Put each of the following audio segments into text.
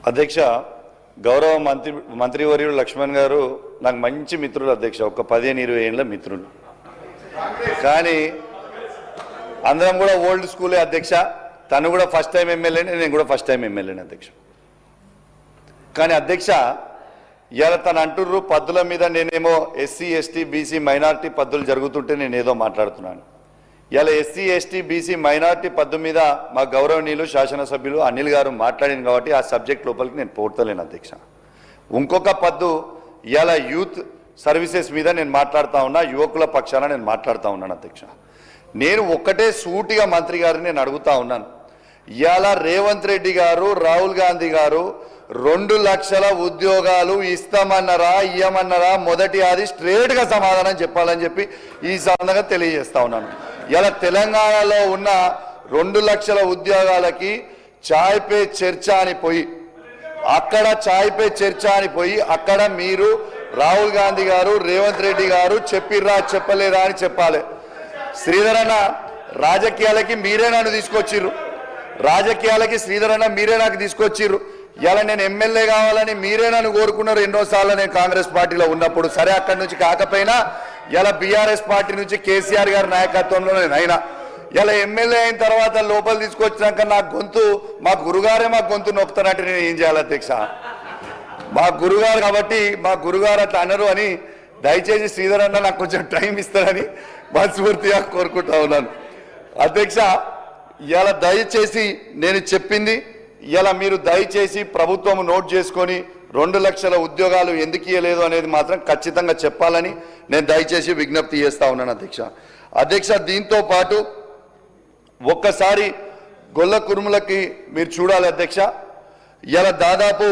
అధ్యక్ష గౌరవ మంత్రివర్యులు లక్ష్మణ్ గారు నాకు మంచి మిత్రులు అధ్యక్ష, ఒక 15-20 ఏళ్ళ మిత్రులు. కానీ అందరం కూడా ఓల్డ్ స్కూలే అధ్యక్ష. తను కూడా ఫస్ట్ టైం ఎమ్మెల్యేనే, నేను కూడా ఫస్ట్ టైం ఎమ్మెల్యేనే అధ్యక్ష. కానీ అధ్యక్ష ఇవాళ తను అంటుర్రు పద్దుల మీద నేనేమో ఎస్సీ ఎస్టీ బీసీ మైనారిటీ పద్దులు జరుగుతుంటే నేను ఏదో మాట్లాడుతున్నాను. ఇలా ఎస్సీ ఎస్టీ బీసీ మైనారిటీ పద్దు మీద మా గౌరవనీయులు శాసనసభ్యులు అనిల్ గారు మాట్లాడింది కాబట్టి ఆ సబ్జెక్ట్ లోపలికి నేను పోర్తలేను అధ్యక్ష. ఇంకొక పద్దు ఇలా యూత్ సర్వీసెస్ మీద నేను మాట్లాడుతూ ఉన్నా, యువకుల పక్షాన నేను మాట్లాడుతూ ఉన్నాను అధ్యక్ష. నేను ఒక్కటే సూటిగా మంత్రి గారిని నేను అడుగుతా ఉన్నాను. ఇలా రేవంత్ రెడ్డి గారు రాహుల్ గాంధీ గారు 2 లక్షల ఉద్యోగాలు ఇస్తామన్నారా ఇయ్యమన్నారా? మొదటి అది స్ట్రేట్గా సమాధానం చెప్పాలని చెప్పి ఈ సందర్భంగా తెలియజేస్తా ఉన్నాను. ఇలా తెలంగాణలో ఉన్న 2 లక్షల ఉద్యోగాలకి చాయ్ పే చర్చ అని పోయి అక్కడ చాయ్ పే చర్చ అని పోయి అక్కడ మీరు రాహుల్ గాంధీ గారు రేవంత్ రెడ్డి గారు చెప్పిర్రా చెప్పలేరా అని చెప్పాలి. శ్రీధర్ అన్న రాజకీయాలకి మీరే నన్ను తీసుకొచ్చిర్రు, రాజకీయాలకి శ్రీధర్ అన్న మీరే నాకు తీసుకొచ్చిర్రు. ఇలా నేను ఎమ్మెల్యే కావాలని మీరే నన్ను కోరుకున్నారు ఎన్నోసార్లు నేను కాంగ్రెస్ పార్టీలో ఉన్నప్పుడు. సరే అక్కడి నుంచి కాకపోయినా ఇలా బీఆర్ఎస్ పార్టీ నుంచి కేసీఆర్ గారి నాయకత్వంలో నేను అయినా. ఇలా ఎమ్మెల్యే అయిన తర్వాత లోపల తీసుకొచ్చినాక నా గొంతు మా గురుగారే మా గొంతు నొక్కుతానంటే నేను ఏం చేయాలి అధ్యక్ష? మా గురుగారు కాబట్టి మా గురుగారు అట్లా అనరు అని దయచేసి శ్రీధర్ అన్న నాకు కొంచెం టైం ఇస్తారని మనస్ఫూర్తిగా కోరుకుంటా ఉన్నాను అధ్యక్ష. ఇలా దయచేసి నేను చెప్పింది ఇలా మీరు దయచేసి ప్రభుత్వం నోట్ చేసుకొని 2 లక్షల ఉద్యోగాలు ఎందుకు ఇవ్వలేదు అనేది మాత్రం ఖచ్చితంగా చెప్పాలని నేను దయచేసి విజ్ఞప్తి చేస్తా ఉన్నాను అధ్యక్ష. దీంతో పాటు ఒక్కసారి గొల్ల కురుములకి మీరు చూడాలి అధ్యక్ష. ఇలా దాదాపు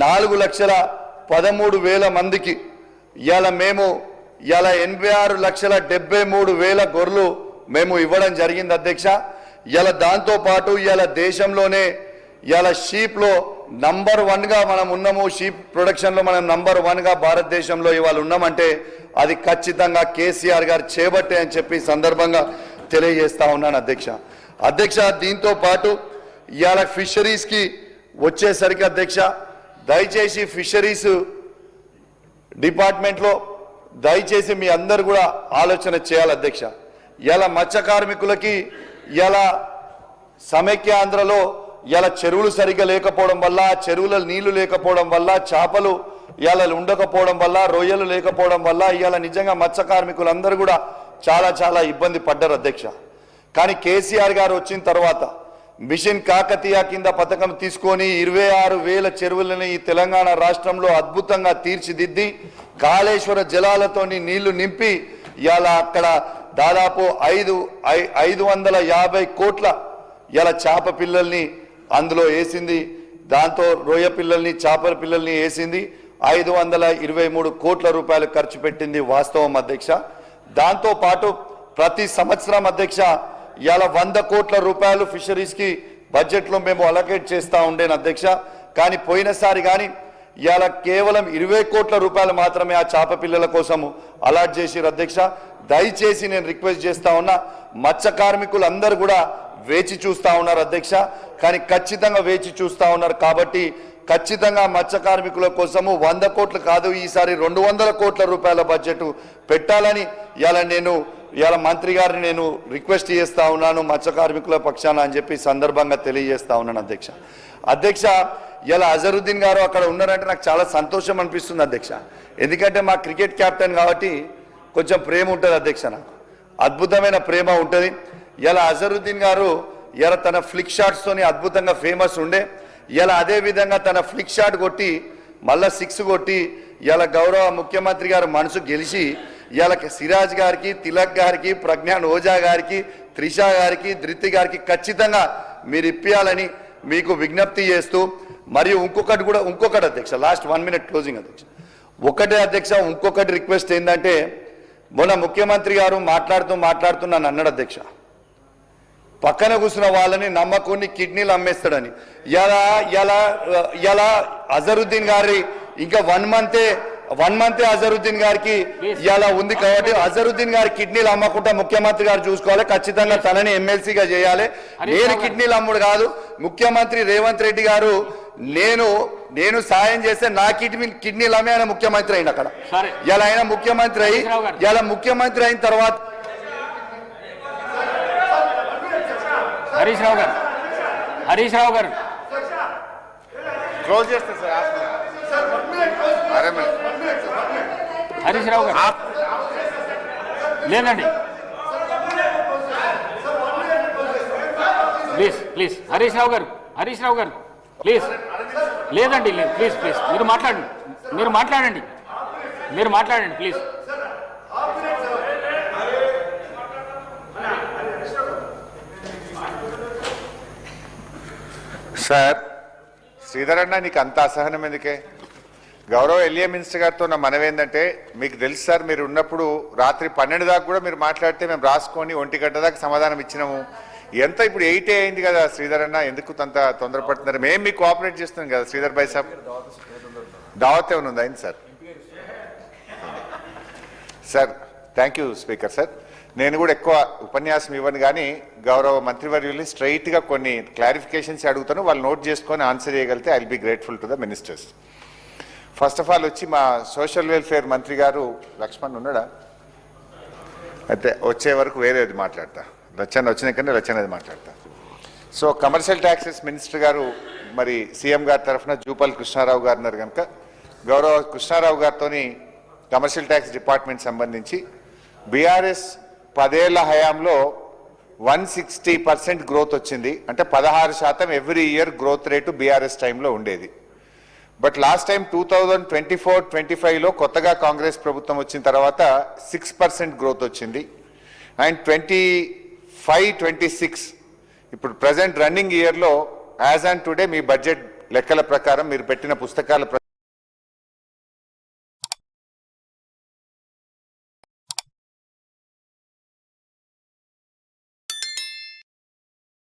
4,13,000 మందికి ఇలా మేము ఇలా 86,73,000 గొర్రెలు మేము ఇవ్వడం జరిగింది అధ్యక్ష. ఇలా దాంతో పాటు ఇలా దేశంలోనే ఇలా షీప్లో నంబర్ 1గా మనం ఉన్నాము, షీప్ ప్రొడక్షన్లో మనం నంబర్ 1గా భారతదేశంలో ఇవాళ ఉన్నామంటే అది ఖచ్చితంగా కేసీఆర్ గారు చేపట్టే అని చెప్పి సందర్భంగా తెలియజేస్తా ఉన్నాను అధ్యక్ష. దీంతో పాటు ఇవాళ ఫిషరీస్కి వచ్చేసరికి అధ్యక్ష దయచేసి ఫిషరీస్ డిపార్ట్మెంట్లో దయచేసి మీ అందరు కూడా ఆలోచన చేయాలి అధ్యక్ష. ఇలా మత్స్య కార్మికులకి ఇలా సమైక్యాంధ్రలో ఇలా చెరువులు సరిగ్గా లేకపోవడం వల్ల, చెరువుల నీళ్లు లేకపోవడం వల్ల, చేపలు ఇలా ఉండకపోవడం వల్ల, రొయ్యలు లేకపోవడం వల్ల ఇలా నిజంగా మత్స్య కార్మికులందరూ కూడా చాలా ఇబ్బంది పడ్డారు అధ్యక్ష. కానీ కేసీఆర్ గారు వచ్చిన తర్వాత మిషన్ కాకతీయ కింద పథకం తీసుకొని 26,000 చెరువులని ఈ తెలంగాణ రాష్ట్రంలో అద్భుతంగా తీర్చిదిద్ది కాళేశ్వర జలాలతోని నీళ్లు నింపి ఇలా అక్కడ దాదాపు 550 కోట్ల ఇలా చేప పిల్లల్ని అందులో వేసింది. దాంతో రొయ్య పిల్లల్ని చేపల పిల్లల్ని వేసింది. 523 కోట్ల రూపాయలు ఖర్చు పెట్టింది వాస్తవం అధ్యక్ష. దాంతో పాటు ప్రతి సంవత్సరం అధ్యక్ష ఇలా 100 కోట్ల రూపాయలు ఫిషరీస్కి బడ్జెట్లో మేము అలొకేట్ చేస్తూ ఉండేను అధ్యక్ష. కానీ పోయినసారి కానీ ఇలా కేవలం 20 కోట్ల రూపాయలు మాత్రమే ఆ చేప పిల్లల కోసము అలాట్ చేసిరు అధ్యక్ష. దయచేసి నేను రిక్వెస్ట్ చేస్తా ఉన్నా, మత్స్య కార్మికులందరూ కూడా వేచి చూస్తూ ఉన్నారు అధ్యక్ష. కానీ ఖచ్చితంగా వేచి చూస్తూ ఉన్నారు కాబట్టి ఖచ్చితంగా మత్స్య కార్మికుల కోసము 100 కోట్లు కాదు ఈసారి 200 కోట్ల రూపాయల బడ్జెట్ పెట్టాలని ఇలా మంత్రి గారిని నేను రిక్వెస్ట్ చేస్తా ఉన్నాను మత్స్య కార్మికుల పక్షాన అని చెప్పి సందర్భంగా తెలియజేస్తా ఉన్నాను అధ్యక్ష. ఇలా అజరుద్దీన్ గారు అక్కడ ఉన్నారంటే నాకు చాలా సంతోషం అనిపిస్తుంది అధ్యక్ష. ఎందుకంటే మా క్రికెట్ కెప్టెన్ కాబట్టి కొంచెం ప్రేమ ఉంటుంది అధ్యక్ష, నాకు అద్భుతమైన ప్రేమ ఉంటుంది. ఇలా అజరుద్దీన్ గారు ఇలా తన ఫ్లిక్ షాట్స్తోని అద్భుతంగా ఫేమస్ ఉండే. ఇలా అదే విధంగా తన ఫ్లిక్ షాట్ కొట్టి మళ్ళా 6 కొట్టి ఇలా గౌరవ ముఖ్యమంత్రి గారు మనసు గెలిచి ఇలా సిరాజ్ గారికి, తిలక్ గారికి, ప్రజ్ఞాన్ ఓజా గారికి, త్రిషా గారికి, ధృతి గారికి ఖచ్చితంగా మీరు ఇప్పియాలని మీకు విజ్ఞప్తి చేస్తూ, మరియు ఇంకొకటి అధ్యక్ష, లాస్ట్ 1 మినిట్ క్లోజింగ్ అధ్యక్ష. ఒకటే అధ్యక్ష, ఇంకొకటి రిక్వెస్ట్ ఏంటంటే మొన్న ముఖ్యమంత్రి గారు మాట్లాడుతూ నన్ను అన్నాడు అధ్యక్ష, పక్కన కూర్చున్న వాళ్ళని నమ్మకుని కిడ్నీలు అమ్మేస్తాడని. ఇలా అజరుద్దీన్ గారి ఇంకా 1 మంతే అజరుద్దీన్ గారికి ఇలా ఉంది కాబట్టి అజరుద్దీన్ గారి కిడ్నీలు అమ్మకుండా ముఖ్యమంత్రి గారు చూసుకోవాలి. ఖచ్చితంగా తనని ఎమ్మెల్సీగా చేయాలి. నేను కిడ్నీలు అమ్ముడు కాదు, ముఖ్యమంత్రి రేవంత్ రెడ్డి గారు నేను సాయం చేస్తే నా కిడ్నీలు అమ్మే ఆయన ముఖ్యమంత్రి అయిన అక్కడ. ఇలా ఆయన ముఖ్యమంత్రి అయి ఇలా ముఖ్యమంత్రి అయిన తర్వాత హరీష్ రావు గారు క్లోజ్ చేస్తే సార్. హరీష్ రావు గారు లేదండి, ప్లీజ్ హరీష్ రావు గారు ప్లీజ్. లేదండి, లేదు, ప్లీజ్ మీరు మాట్లాడండి ప్లీజ్. సార్ శ్రీధర్ అన్న, నీకు అంత అసహనం ఎందుకే? గౌరవ ఎల్ఏ మినిస్టర్ గారితో నా మనవేందంటే, మీకు తెలుసు సార్, మీరు ఉన్నప్పుడు రాత్రి 12 దాకా కూడా మీరు మాట్లాడితే మేము రాసుకొని 1 గంట దాకా సమాధానం ఇచ్చినాము. ఎంత ఇప్పుడు 8 అయింది కదా శ్రీధర్ అన్న, ఎందుకు అంత తొందరపడుతున్నారు? మేము మీకు కోఆపరేట్ చేస్తున్నాం కదా శ్రీధర్ భాయ్ సాబ్. దావత్ ఏమైనా ఉందా? అయింది sir. Sir thank you speaker sir. నేను కూడా ఎక్కువ ఉపన్యాసం ఇవ్వను, కానీ గౌరవ మంత్రివర్యుల్ని స్ట్రైట్గా కొన్ని క్లారిఫికేషన్స్ అడుగుతాను, వాళ్ళు నోట్ చేసుకొని ఆన్సర్ చేయగలిగితే I will be grateful to the ministers. First of all వచ్చి మా సోషల్ వెల్ఫేర్ మంత్రి గారు లక్ష్మణ్ ఉన్నాడా? అయితే వచ్చే వరకు వేరేది మాట్లాడతా, వచ్చినాకనే లచ్చన్నది మాట్లాడతా. సో కమర్షియల్ ట్యాక్సెస్ మినిస్టర్ గారు మరి సీఎం గారి తరఫున జూపల్ కృష్ణారావు గారు ఉన్నారు కనుక గౌరవ కృష్ణారావు గారితో కమర్షియల్ ట్యాక్స్ డిపార్ట్మెంట్ సంబంధించి బీఆర్ఎస్ 10 ఏళ్ల హయాంలో 160% గ్రోత్ వచ్చింది. అంటే 16% every year growth rate BRS టైంలో ఉండేది. బట్ లాస్ట్ టైం 2024-25లో కొత్తగా కాంగ్రెస్ ప్రభుత్వం వచ్చిన తర్వాత 6% గ్రోత్ వచ్చింది. అండ్ 25-26 ఇప్పుడు ప్రజెంట్ రన్నింగ్ ఇయర్లో as on today me budget లెక్కల ప్రకారం మీరు పెట్టిన పుస్తకాల